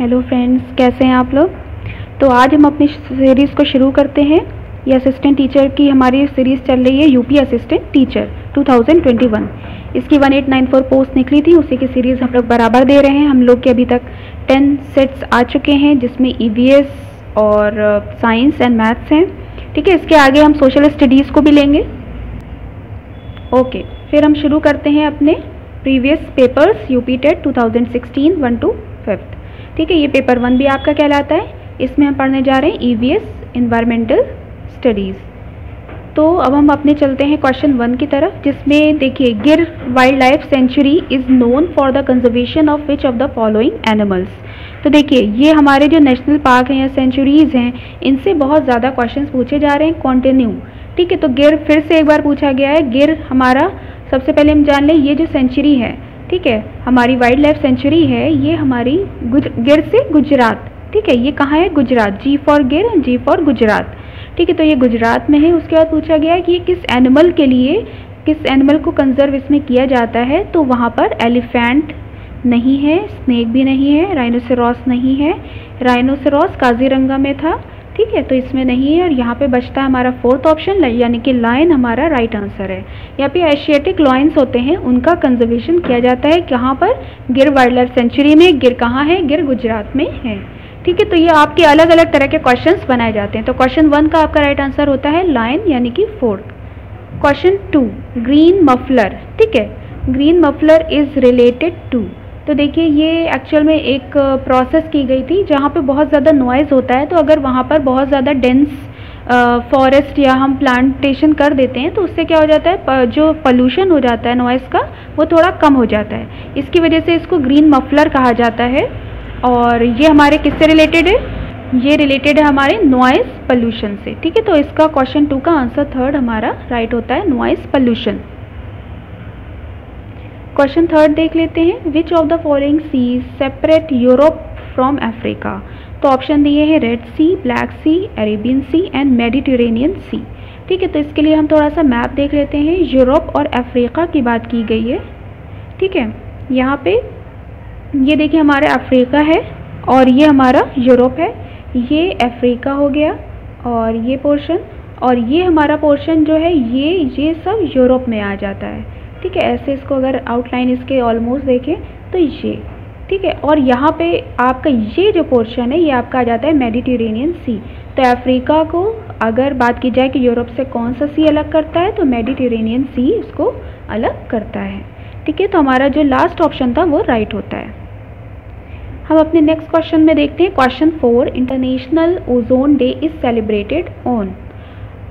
Hello friends, कैसे हैं आप लोग। तो आज हम अपनी सीरीज़ को शुरू करते हैं। ये असिस्टेंट टीचर की हमारी सीरीज़ चल रही है, यूपी असिस्टेंट टीचर 2021। इसकी 1894 पोस्ट निकली थी, उसी की सीरीज़ हम लोग बराबर दे रहे हैं। हम लोग के अभी तक 10 सेट्स आ चुके हैं, जिसमें ईवीएस और साइंस एंड मैथ्स हैं। ठीक है, इसके आगे हम सोशल स्टडीज़ को भी लेंगे। ओके, फिर हम शुरू करते हैं अपने previous papers UP TET 2016 1 to 5। ठीक है, ये पेपर 1 भी आपका कहलाता है। इसमें हम पढ़ने जा रहे हैं ईवीएस इन्वायरमेंटल स्टडीज़। तो अब हम अपने चलते हैं क्वेश्चन 1 की तरफ, जिसमें देखिए, गिर wild life sanctuary is known for the conservation of which of the following animals. तो देखिए, ये हमारे जो नेशनल पार्क हैं या सेंचुरीज़ हैं, इनसे बहुत ज़्यादा क्वेश्चन पूछे जा रहे हैं कंटिन्यू। ठीक है, तो गिर फिर से एक बार पूछा गया है। गिर हमारा, सबसे पहले हम जान लें, ये जो सेंचुरी है, ठीक है, हमारी वाइल्ड लाइफ सेंचुरी है, ये हमारी गिर से गुजरात। ठीक है, ये कहाँ है? गुजरात। जी फॉर गिर, जी फॉर गुजरात। ठीक है, तो ये गुजरात में है। उसके बाद पूछा गया है कि ये किस एनिमल के लिए, किस एनिमल को कंजर्व इसमें किया जाता है। तो वहाँ पर एलिफेंट नहीं है, स्नेक भी नहीं है, राइनोसेरॉस नहीं है। राइनोसेरॉस काजीरंगा में था। ठीक है, तो इसमें नहीं है। और यहाँ पे बचता है हमारा 4th ऑप्शन, यानी कि लायन हमारा राइट आंसर है। यहाँ पे एशियाटिक लॉयंस होते हैं, उनका कंजर्वेशन किया जाता है कहाँ पर? गिर वाइल्ड लाइफ सेंचुरी में। गिर कहाँ है? गिर गुजरात में है। ठीक है, तो ये आपके अलग अलग तरह के क्वेश्चंस बनाए जाते हैं। तो क्वेश्चन 1 का आपका राइट आंसर होता है लायन, यानी कि 4th। Question 2, green muffler. ठीक है, green muffler is related to. तो देखिए, ये एक्चुअल में एक प्रोसेस की गई थी जहाँ पे बहुत ज़्यादा नॉइज़ होता है। तो अगर वहाँ पर बहुत ज़्यादा डेंस फॉरेस्ट या हम प्लांटेशन कर देते हैं, तो उससे क्या हो जाता है, जो पोल्यूशन हो जाता है नॉइज़ का, वो थोड़ा कम हो जाता है। इसकी वजह से इसको ग्रीन मफलर कहा जाता है। और ये हमारे किससे रिलेटेड है? ये रिलेटेड है हमारे नॉइज़ पोल्यूशन से। ठीक है, तो इसका क्वेश्चन 2 का आंसर 3rd हमारा राइट होता है, नॉइज़ पोल्यूशन। क्वेश्चन 3rd देख लेते हैं। Which of the following seas separate Europe from Africa. तो ऑप्शन दिए हैं Red Sea, Black Sea, Arabian Sea and Mediterranean Sea. ठीक है, तो इसके लिए हम थोड़ा सा मैप देख लेते हैं। यूरोप और अफ्रीका की बात की गई है। ठीक है, यहाँ पे ये देखिए, हमारा अफ्रीका है और ये हमारा यूरोप है। ये अफ्रीका हो गया और ये पोर्शन, और ये हमारा पोर्शन जो है, ये सब यूरोप में आ जाता है। ठीक है, ऐसे इसको अगर आउटलाइन इसके ऑलमोस्ट देखें तो ये, ठीक है, और यहाँ पे आपका ये जो पोर्शन है, ये आपका आ जाता है मेडिटेरेनियन सी। तो अफ्रीका को अगर बात की जाए कि यूरोप से कौन सा सी अलग करता है, तो मेडिटेरेनियन सी इसको अलग करता है। ठीक है, तो हमारा जो लास्ट ऑप्शन था वो राइट होता है। हम अपने नेक्स्ट क्वेश्चन में देखते हैं। Question 4, international ozone day is celebrated on.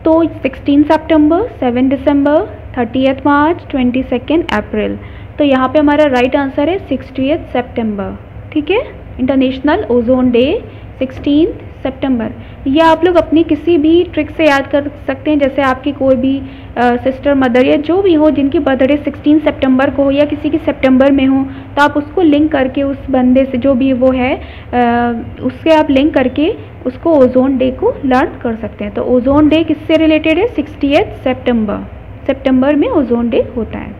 तो 16 सितंबर, 7 दिसंबर, 30 मार्च, 22 अप्रैल। तो यहाँ पे हमारा राइट आंसर है 60 सितंबर। ठीक है, इंटरनेशनल ओजोन डे 16 सितंबर। या आप लोग अपनी किसी भी ट्रिक से याद कर सकते हैं, जैसे आपकी कोई भी सिस्टर, मदर या जो भी हो जिनकी बर्थडे 16 सितंबर को हो या किसी की सितंबर में हो, तो आप उसको लिंक करके उस बंदे से, जो भी वो है, उससे आप लिंक करके उसको ओजोन डे को लर्न कर सकते हैं। तो ओजोन डे किससे रिलेटेड है? 60 सितंबर। सितंबर में ओजोन डे होता है।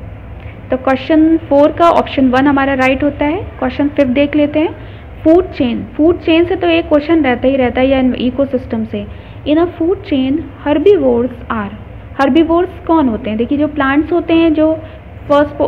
तो क्वेश्चन 4 का ऑप्शन 1 हमारा राइट होता है। क्वेश्चन 5 देख लेते हैं। Food chain. फूड चेन से तो एक क्वेश्चन रहता ही रहता है, या इकोसिस्टम से। In a food chain herbivores are. Herbivores कौन होते हैं? देखिए, जो प्लांट्स होते हैं, जो फर्स्ट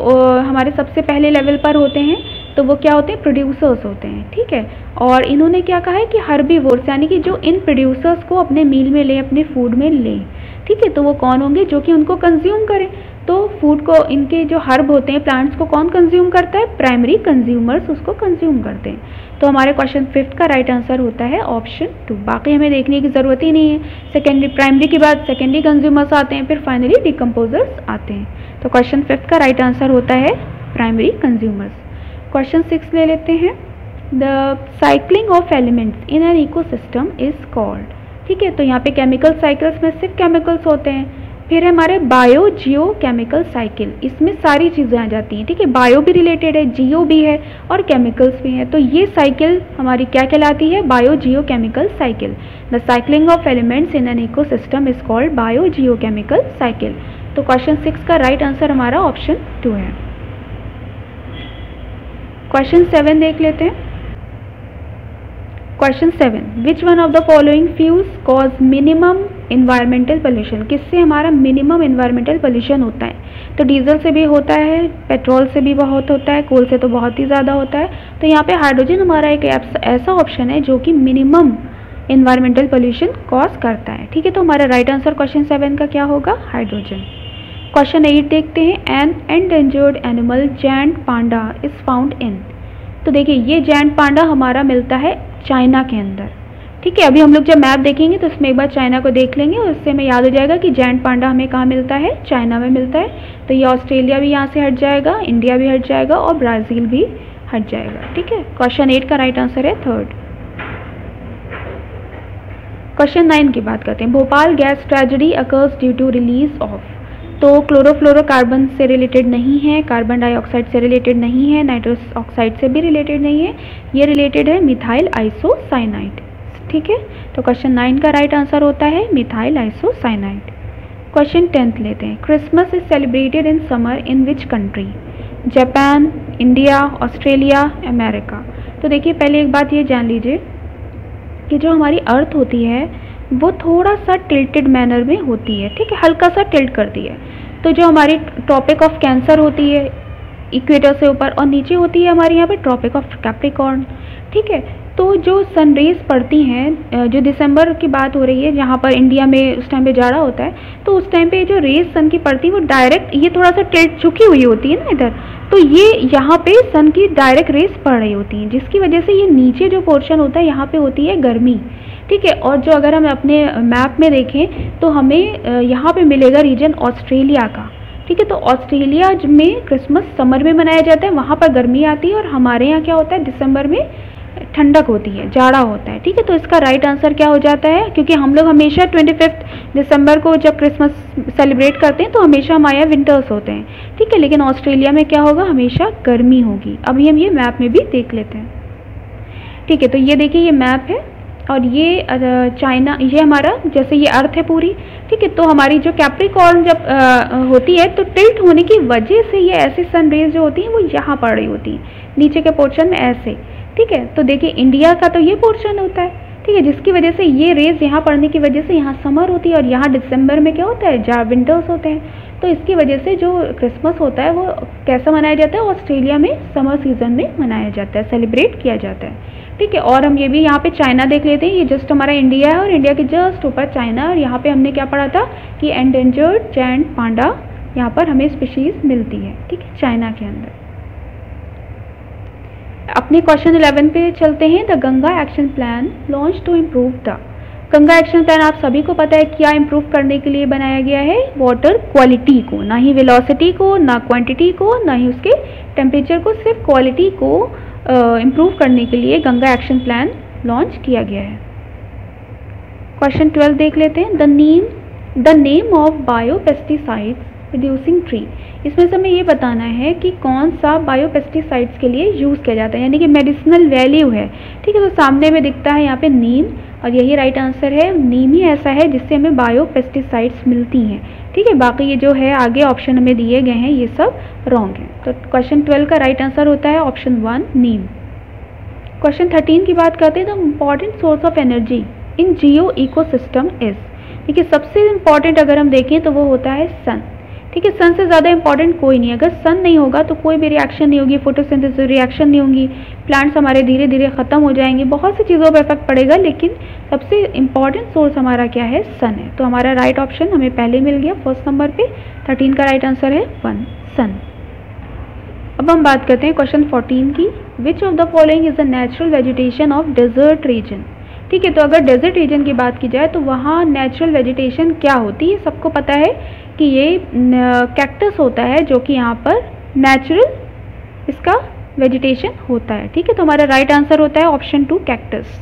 हमारे सबसे पहले लेवल पर होते हैं, तो वो क्या होते हैं? प्रोड्यूसर्स होते हैं। ठीक है, और इन्होंने क्या कहा है कि हर्बीवोर्स, यानी कि जो इन प्रोड्यूसर्स को अपने मील में लें, अपने फूड में लें। ठीक है, तो वो कौन होंगे? जो कि उनको कंज्यूम करें। तो फूड को, इनके जो हर्ब होते हैं, प्लांट्स को कौन कंज्यूम करता है? प्राइमरी कंज्यूमर्स उसको कंज्यूम करते हैं। तो हमारे क्वेश्चन 5 का राइट आंसर होता है ऑप्शन 2। बाकी हमें देखने की ज़रूरत ही नहीं है। सेकेंडरी, प्राइमरी के बाद सेकेंडरी कंज्यूमर्स आते हैं, फिर फाइनली डिकम्पोजर्स आते हैं। तो क्वेश्चन 5 का राइट आंसर होता है प्राइमरी कंज्यूमर्स। क्वेश्चन 6 ले लेते हैं। The cycling of elements in an ecosystem is called. ठीक है, तो यहाँ पे केमिकल साइकिल्स में सिर्फ केमिकल्स होते हैं। फिर हमारे बायो जियो केमिकल साइकिल, इसमें सारी चीज़ें आ जाती हैं। ठीक है, बायो भी रिलेटेड है, जियो भी है और केमिकल्स भी हैं। तो ये साइकिल हमारी क्या कहलाती है? Bio Jio chemical cycle. The cycling of elements in an ecosystem is called bio Jio chemical cycle. तो क्वेश्चन 6 का राइट आंसर हमारा ऑप्शन 2 है। क्वेश्चन 7 देख लेते हैं। Question 7, which one of the following fuels cause minimum environmental pollution? किससे हमारा minimum environmental pollution होता है? तो डीजल से भी होता है, पेट्रोल से भी बहुत होता है, कोल से तो बहुत ही ज़्यादा होता है। तो यहाँ पे हाइड्रोजन हमारा एक ऐसा ऑप्शन है जो कि मिनिमम इन्वायरमेंटल पोल्यूशन कॉज करता है। ठीक है, तो हमारा राइट आंसर क्वेश्चन 7 का क्या होगा? हाइड्रोजन। क्वेश्चन 8 देखते हैं, an endangered animal giant panda is found in. तो देखिए ये जैंट पांडा हमारा मिलता है चाइना के अंदर। ठीक है, अभी हम लोग जब मैप देखेंगे तो उसमें एक बार चाइना को देख लेंगे और उससे हमें याद हो जाएगा कि जैंट पांडा हमें कहाँ मिलता है? चाइना में मिलता है। तो ये ऑस्ट्रेलिया भी यहाँ से हट जाएगा, इंडिया भी हट जाएगा और ब्राज़ील भी हट जाएगा। ठीक है, क्वेश्चन 8 का राइट आंसर है 3rd। क्वेश्चन 9 की बात करते हैं, Bhopal gas tragedy occurs due to release of. तो क्लोरोफ्लोरोकार्बन से रिलेटेड नहीं है, कार्बन डाइऑक्साइड से रिलेटेड नहीं है, नाइट्रस ऑक्साइड से भी रिलेटेड नहीं है, ये रिलेटेड है मिथाइल आइसोसाइनाइड। ठीक है, तो क्वेश्चन 9 का राइट आंसर होता है मिथाइल आइसोसाइनाइड। क्वेश्चन 10 लेते हैं, Christmas is celebrated in summer in which country? Japan, India, Australia, America. तो देखिए पहले एक बात ये जान लीजिए कि जो हमारी अर्थ होती है वो थोड़ा सा टिल्टेड मैनर में होती है। ठीक है, हल्का सा टिल्ट करती है। तो जो हमारी ट्रॉपिक ऑफ कैंसर होती है इक्वेटर से ऊपर, और नीचे होती है हमारे यहाँ पे ट्रॉपिक ऑफ कैप्रिकॉर्न। ठीक है, तो जो सन रेज पड़ती हैं, जो दिसंबर की बात हो रही है जहाँ पर इंडिया में उस टाइम पे जाड़ा होता है, तो उस टाइम पे जो रेज सन की पड़ती है वो डायरेक्ट, ये थोड़ा सा टिल्ट झुकी हुई होती है ना इधर, तो ये यहाँ पे सन की डायरेक्ट रेज पड़ रही होती हैं, जिसकी वजह से ये नीचे जो पोर्शन होता है यहाँ पे होती है गर्मी। ठीक है, और जो अगर हम अपने मैप में देखें तो हमें यहाँ पे मिलेगा रीजन ऑस्ट्रेलिया का। ठीक है, तो ऑस्ट्रेलिया में क्रिसमस समर में मनाया जाता है, वहाँ पर गर्मी आती है, और हमारे यहाँ क्या होता है दिसंबर में ठंडक होती है, जाड़ा होता है। ठीक है, तो इसका राइट आंसर क्या हो जाता है? क्योंकि हम लोग हमेशा 25 दिसंबर को जब क्रिसमस सेलिब्रेट करते हैं तो हमेशा हमारे यहाँ विंटर्स होते हैं। ठीक है, लेकिन ऑस्ट्रेलिया में क्या होगा? हमेशा गर्मी होगी। अभी हम ये मैप में भी देख लेते हैं। ठीक है, तो ये देखिए ये मैप है और ये चाइना, ये हमारा जैसे ये अर्थ है पूरी। ठीक है, तो हमारी जो कैप्रिकॉर्न जब होती है तो टिल्ट होने की वजह से ये ऐसे सन रेज जो होती हैं वो यहाँ पड़ रही होती हैं नीचे के पोर्शन में ऐसे। ठीक है, तो देखिए इंडिया का तो ये पोर्शन होता है। ठीक है, जिसकी वजह से ये रेज यहाँ पड़ने की वजह से यहाँ समर होती है और यहाँ दिसंबर में क्या होता है? विंटर्स होते हैं। तो इसकी वजह से जो क्रिसमस होता है वो कैसा मनाया जाता है? ऑस्ट्रेलिया में समर सीजन में मनाया जाता है, सेलिब्रेट किया जाता है। ठीक है, और हम ये भी यहाँ पे चाइना देख लेते हैं, ये जस्ट हमारा इंडिया है और इंडिया के जस्ट ऊपर चाइना, और यहाँ पे हमने क्या पढ़ा था कि एंडेंजर्ड जैंट पांडा यहाँ पर हमें स्पीशीज मिलती है। ठीक है, चाइना के अंदर। अपने क्वेश्चन 11 पे चलते हैं, the Ganga action plan launch to improve the. Ganga action plan आप सभी को पता है क्या इम्प्रूव करने के लिए बनाया गया है? वाटर क्वालिटी को, ना ही वेलोसिटी को, ना क्वांटिटी को, ना ही उसके टेम्परेचर को, सिर्फ क्वालिटी को इम्प्रूव करने के लिए गंगा एक्शन प्लान लॉन्च किया गया है। क्वेश्चन 12 देख लेते हैं, the name of biopesticides reducing tree. इसमें से हमें ये बताना है कि कौन सा बायोपेस्टिसाइड्स के लिए यूज़ किया जाता है, यानी कि मेडिसिनल वैल्यू है। ठीक है, तो सामने में दिखता है यहाँ पे नीम, और यही राइट आंसर है। नीम ही ऐसा है जिससे हमें बायोपेस्टिसाइड्स मिलती हैं। ठीक है, बाकी ये जो है आगे ऑप्शन हमें दिए गए हैं ये सब रॉन्ग है। तो क्वेश्चन 12 का राइट आंसर होता है ऑप्शन 1 नीम। क्वेश्चन 13 की बात करते हैं, the important source of energy in Jio ecosystem is. देखिए सबसे इम्पॉर्टेंट अगर हम देखें तो वो होता है सन। ठीक है, सन से ज़्यादा इंपॉर्टेंट कोई नहीं है। अगर सन नहीं होगा तो कोई भी रिएक्शन नहीं होगी, फोटोसिंथेसिस रिएक्शन नहीं होगी, प्लांट्स हमारे धीरे धीरे ख़त्म हो जाएंगे, बहुत सी चीज़ों पर इफेक्ट पड़ेगा, लेकिन सबसे इंपॉर्टेंट सोर्स हमारा क्या है? सन है। तो हमारा राइट ऑप्शन हमें पहले मिल गया फर्स्ट नंबर पे। 13 का राइट आंसर है 1 सन। अब हम बात करते हैं क्वेश्चन 14 की, which of the following is the natural vegetation of desert region. ठीक है, तो अगर डेजर्ट रीजन की बात की जाए तो वहाँ नेचुरल वेजिटेशन क्या होती है? सबको पता है कि ये कैक्टस होता है जो कि यहाँ पर नेचुरल इसका वेजिटेशन होता है। ठीक है, तो हमारा राइट आंसर होता है ऑप्शन 2 कैक्टस।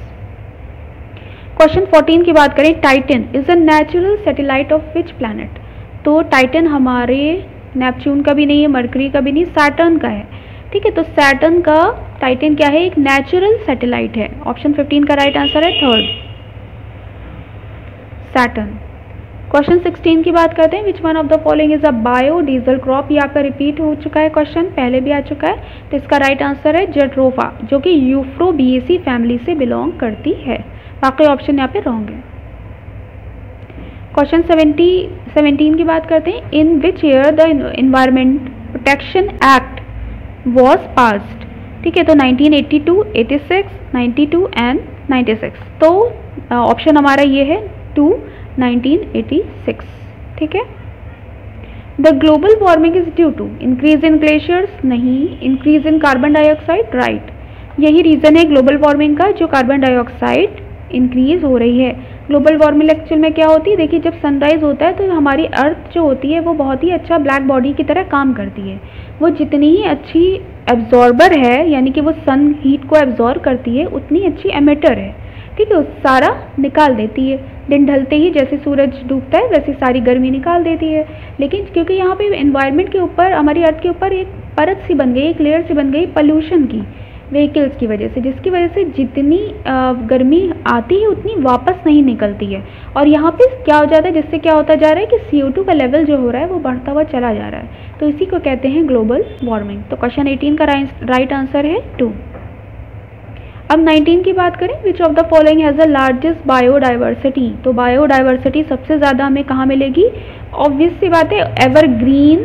क्वेश्चन 14 की बात करें, Titan is a natural satellite of which planet. तो टाइटन हमारे नेपच्यून का भी नहीं है, मरकरी का भी नहीं, सैटर्न का है। ठीक है, तो सैटर्न का टाइटन क्या है? एक नेचुरल सैटेलाइट है। ऑप्शन 15 का राइट आंसर है 3rd सैटर्न। क्वेश्चन 16 की बात करते हैं, which one of the following is a biodiesel crop. ये आपका रिपीट हो चुका है क्वेश्चन, पहले भी आ चुका है। तो इसका राइट आंसर है जट्रोफा, जो कि यूफ्रोबिएसी फैमिली से बिलोंग करती है। बाकी ऑप्शन यहाँ पे रॉन्ग है। क्वेश्चन 17 की बात करते हैं, in which year the Environment Protection Act was passed. ठीक है, तो 1982, 86, 92 एंड 96। तो ऑप्शन हमारा ये है 2, 1986। ठीक है। The global warming is due to increase in glaciers, नहीं। Increase in carbon dioxide, right. यही रीजन है ग्लोबल वार्मिंग का, जो कार्बन डाइऑक्साइड इंक्रीज हो रही है। ग्लोबल वार्मिंग एक्चुअल में क्या होती है, देखिए जब सनराइज होता है तो हमारी अर्थ जो होती है वो बहुत ही अच्छा ब्लैक बॉडी की तरह काम करती है। वो जितनी ही अच्छी एब्जॉर्बर है, यानी कि वो सन हीट को एब्जॉर्ब करती है, उतनी अच्छी एमिटर है। ठीक है, सारा निकाल देती है। दिन ढलते ही जैसे सूरज डूबता है वैसे सारी गर्मी निकाल देती है। लेकिन क्योंकि यहाँ पे एनवायरनमेंट के ऊपर, हमारी अर्थ के ऊपर एक परत सी बन गई, एक लेयर सी बन गई पोल्यूशन की, व्हीकल्स की वजह से, जिसकी वजह से जितनी गर्मी आती है उतनी वापस नहीं निकलती है। और यहाँ पे क्या हो जाता है, जिससे क्या होता जा रहा है कि CO2 का लेवल जो हो रहा है वो बढ़ता हुआ चला जा रहा है। तो इसी को कहते हैं ग्लोबल वार्मिंग। तो क्वेश्चन 18 का राइट आंसर है 2। अब 19 की बात करें, which of the following has the largest biodiversity. तो बायोडाइवर्सिटी सबसे ज़्यादा हमें कहाँ मिलेगी, ऑब्वियस सी बात है एवरग्रीन,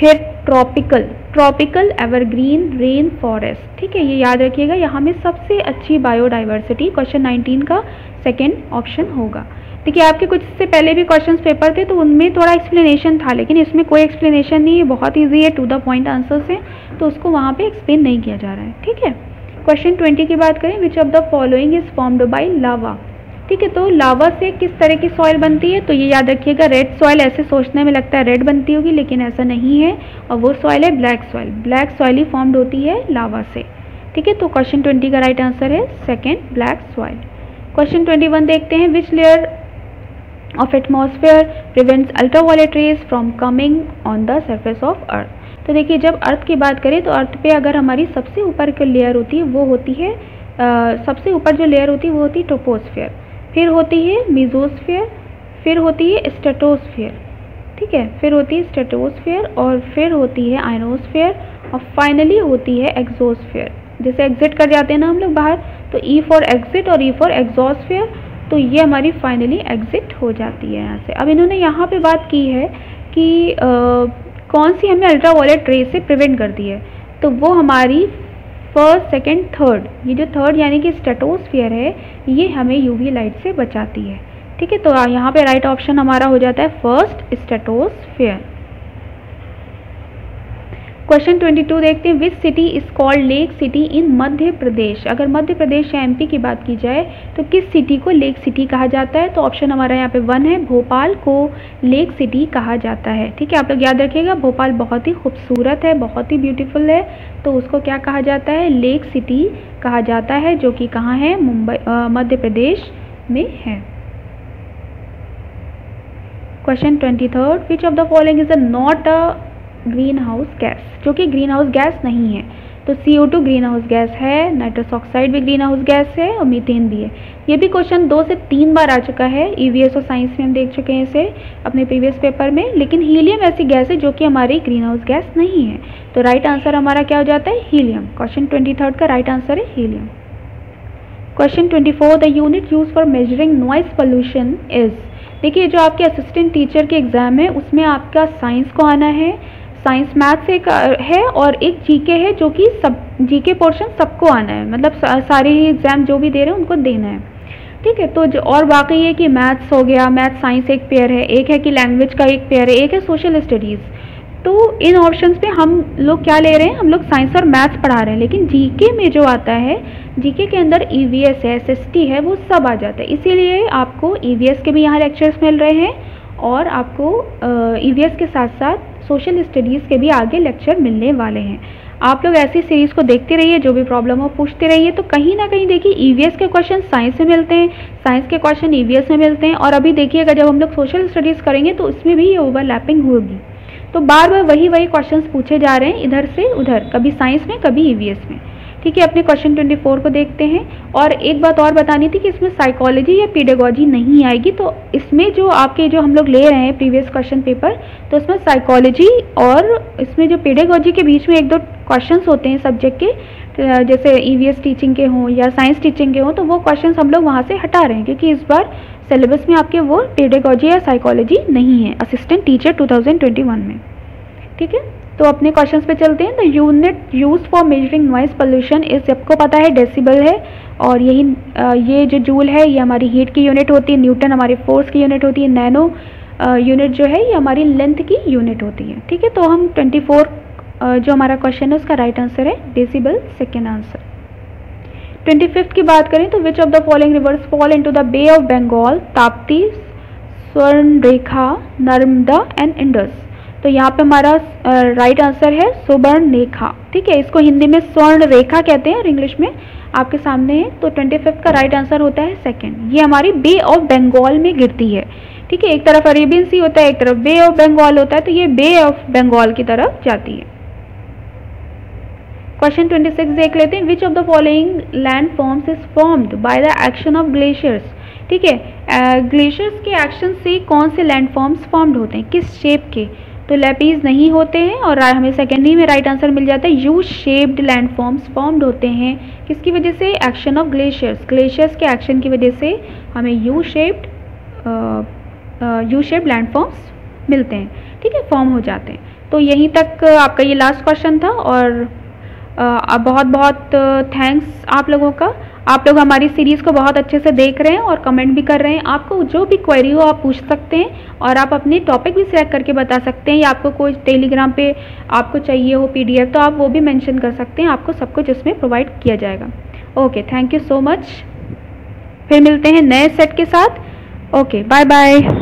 फिर ट्रॉपिकल एवरग्रीन रेन फॉरेस्ट। ठीक है, ये याद रखिएगा, यहाँ में सबसे अच्छी बायोडाइवर्सिटी क्वेश्चन 19 का सेकेंड ऑप्शन होगा। देखिए आपके कुछ इससे पहले भी क्वेश्चन पेपर थे तो उनमें थोड़ा एक्सप्लेनेशन था, लेकिन इसमें कोई एक्सप्लेनेशन नहीं है, बहुत ईजी है, टू द पॉइंट आंसर्स हैं, तो उसको वहाँ पे एक्सप्लेन नहीं किया जा रहा है। ठीक है। क्वेश्चन 20 की बात करें, which of the following is formed by lava. ठीक है, तो लावा से किस तरह की सॉइल बनती है, तो ये याद रखिएगा, रेड सॉइल। ऐसे सोचने में लगता है रेड बनती होगी, लेकिन ऐसा नहीं है, और वो सॉइल है ब्लैक सॉइल। ब्लैक सॉइल ही फॉर्म्ड होती है लावा से। ठीक है, तो क्वेश्चन 20 का राइट आंसर है सेकेंड, ब्लैक सॉइल। क्वेश्चन 21 देखते हैं, which layer of atmosphere prevents ultraviolet rays from coming on the surface of earth. तो देखिए जब अर्थ की बात करें तो अर्थ पे अगर हमारी सबसे ऊपर की लेयर होती है वो होती है सबसे ऊपर जो लेयर होती है वो होती है ट्रोपोस्फेयर, फिर होती है मेसोस्फेयर, फिर होती है स्ट्रेटोस्फेयर। ठीक है, फिर होती है स्ट्रेटोस्फेयर, और फिर होती है आयनोस्फेयर, और फाइनली होती है एक्सोस्फेयर। जैसे एग्जिट कर जाते हैं ना हम लोग बाहर, तो E फॉर एग्जिट और E फॉर एग्जॉस्फेयर, तो ये हमारी फाइनली एग्जिट हो जाती है यहाँ से। अब इन्होंने यहाँ पे बात की है कि कौन सी हमें अल्ट्रावायलेट रे से प्रिवेंट करती है, तो वो हमारी फर्स्ट, सेकंड, थर्ड, ये जो थर्ड यानी कि स्ट्रेटोस्फेयर है, ये हमें यूवी लाइट से बचाती है। ठीक है, तो यहाँ पे राइट ऑप्शन हमारा हो जाता है फर्स्ट, स्ट्रेटोस्फेयर। क्वेश्चन 22 देखते हैं, which city is called lake city in Madhya Pradesh. अगर मध्य प्रदेश या MP की बात की जाए तो किस सिटी को लेक सिटी कहा जाता है, तो ऑप्शन हमारा यहाँ पे 1 है, भोपाल को लेक सिटी कहा जाता है। ठीक है, आप लोग याद रखिएगा, भोपाल बहुत ही खूबसूरत है, बहुत ही ब्यूटीफुल है, तो उसको क्या कहा जाता है, लेक सिटी कहा जाता है, जो कि कहाँ है, मुंबई, मध्य प्रदेश में है। Question 23, which of the following is not a green house gas, जो कि ग्रीन हाउस गैस नहीं है। तो CO2 ग्रीन हाउस गैस है, नाइट्रस ऑक्साइड भी ग्रीन हाउस गैस है, और मीथेन भी है। ये भी क्वेश्चन 2 से 3 बार आ चुका है, EVS और साइंस में हम देख चुके हैं इसे अपने प्रीवियस पेपर में। लेकिन हीलियम ऐसी गैस है जो कि हमारी ग्रीन हाउस गैस नहीं है, तो राइट आंसर हमारा क्या हो जाता है, हीलियम। क्वेश्चन 23 का राइट आंसर है helium. Question 24, the unit use for measuring noise pollution is. देखिए जो आपके असिस्टेंट टीचर के एग्जाम है उसमें आपका साइंस को आना है, साइंस मैथ्स एक है, और एक GK है, जो कि सब GK पोर्शन सबको आना है, मतलब सारे एग्जाम जो भी दे रहे हैं उनको देना है। ठीक है, तो और बाकी ये कि मैथ्स हो गया, मैथ्स साइंस एक पेयर है, एक है कि लैंग्वेज का एक पेयर है, एक है सोशल स्टडीज़। तो इन ऑप्शंस पे हम लोग क्या ले रहे हैं, हम लोग साइंस और मैथ्स पढ़ा रहे हैं, लेकिन GK में जो आता है, GK के अंदर EVS है, SST है, वो सब आ जाता है। इसीलिए आपको EVS के भी यहाँ लेक्चर्स मिल रहे हैं, और आपको EVS के साथ साथ सोशल स्टडीज़ के भी आगे लेक्चर मिलने वाले हैं। आप लोग ऐसी सीरीज़ को देखते रहिए, जो भी प्रॉब्लम हो पूछते रहिए। तो कहीं ना कहीं देखिए EVS के क्वेश्चन साइंस में मिलते हैं, साइंस के क्वेश्चन EVS में मिलते हैं, और अभी देखिएगा जब हम लोग सोशल स्टडीज़ करेंगे तो इसमें भी ये ओवरलैपिंग होगी। तो बार बार वही क्वेश्चंस पूछे जा रहे हैं इधर से उधर, कभी साइंस में कभी EVS में। ठीक है, अपने क्वेश्चन 24 को देखते हैं। और एक बात और बतानी थी कि इसमें साइकोलॉजी या पेडागोजी नहीं आएगी, तो इसमें जो आपके जो हम लोग ले रहे हैं प्रीवियस क्वेश्चन पेपर, तो इसमें साइकोलॉजी और इसमें जो पेडागोजी के बीच में एक दो क्वेश्चंस होते हैं सब्जेक्ट के, जैसे ईवीएस टीचिंग के हों या साइंस टीचिंग के हों, तो वो क्वेश्चंस हम लोग वहाँ से हटा रहे हैं क्योंकि इस बार सिलेबस में आपके वो पेडागोजी या साइकोलॉजी नहीं है असिस्टेंट टीचर 2021 में। ठीक है, तो अपने क्वेश्चंस पे चलते हैं। The unit use for measuring noise pollution इस सबको पता है डेसिबल है, और यही ये जो जूल है ये हमारी हीट की यूनिट होती है, न्यूटन हमारी फोर्स की यूनिट होती है, नैनो यूनिट जो है ये हमारी लेंथ की यूनिट होती है। ठीक है, तो हम 24 जो हमारा क्वेश्चन है उसका राइट आंसर है डेसिबल, सेकेंड आंसर। 25th की बात करें तो which of the following rivers fall into the Bay of Bengal, Tapti, Swarnarekha, Narmada and Indus. तो यहाँ पे हमारा राइट आंसर है सुवर्णरेखा। ठीक है, इसको हिंदी में स्वर्ण रेखा कहते हैं और इंग्लिश में आपके सामने है। तो 25th का राइट आंसर होता है सेकंड। ये हमारी बे ऑफ बंगाल में गिरती है। ठीक है, एक तरफ अरेबियन सी होता है, एक तरफ बे ऑफ बंगाल होता है, तो ये बे ऑफ बंगाल की तरफ जाती है। क्वेश्चन 26 देख लेते हैं। Which of the following land forms is formed by the action of glaciers. ठीक है, ग्लेशियर्स के एक्शन से कौन से लैंड फॉर्म्स फॉर्म्ड होते हैं, किस शेप के? तो लैपीज नहीं होते हैं और हमें सेकेंडरी में राइट आंसर मिल जाता है। U shaped land forms formed होते हैं किसकी वजह से? Action of glaciers. ग्लेशियर्स के एक्शन की वजह से हमें यू शेप्ड लैंड फॉर्म्स मिलते हैं। ठीक है, फॉर्म हो जाते हैं। तो यहीं तक आपका ये लास्ट क्वेश्चन था और बहुत बहुत थैंक्स आप लोगों का। आप लोग हमारी सीरीज़ को बहुत अच्छे से देख रहे हैं और कमेंट भी कर रहे हैं। आपको जो भी क्वेरी हो आप पूछ सकते हैं और आप अपने टॉपिक भी सिलेक्ट करके बता सकते हैं, या आपको कोई टेलीग्राम पे आपको चाहिए हो PDF तो आप वो भी मेंशन कर सकते हैं। आपको सब कुछ इसमें प्रोवाइड किया जाएगा। Okay, thank you so much. फिर मिलते हैं नए सेट के साथ। Okay, bye bye.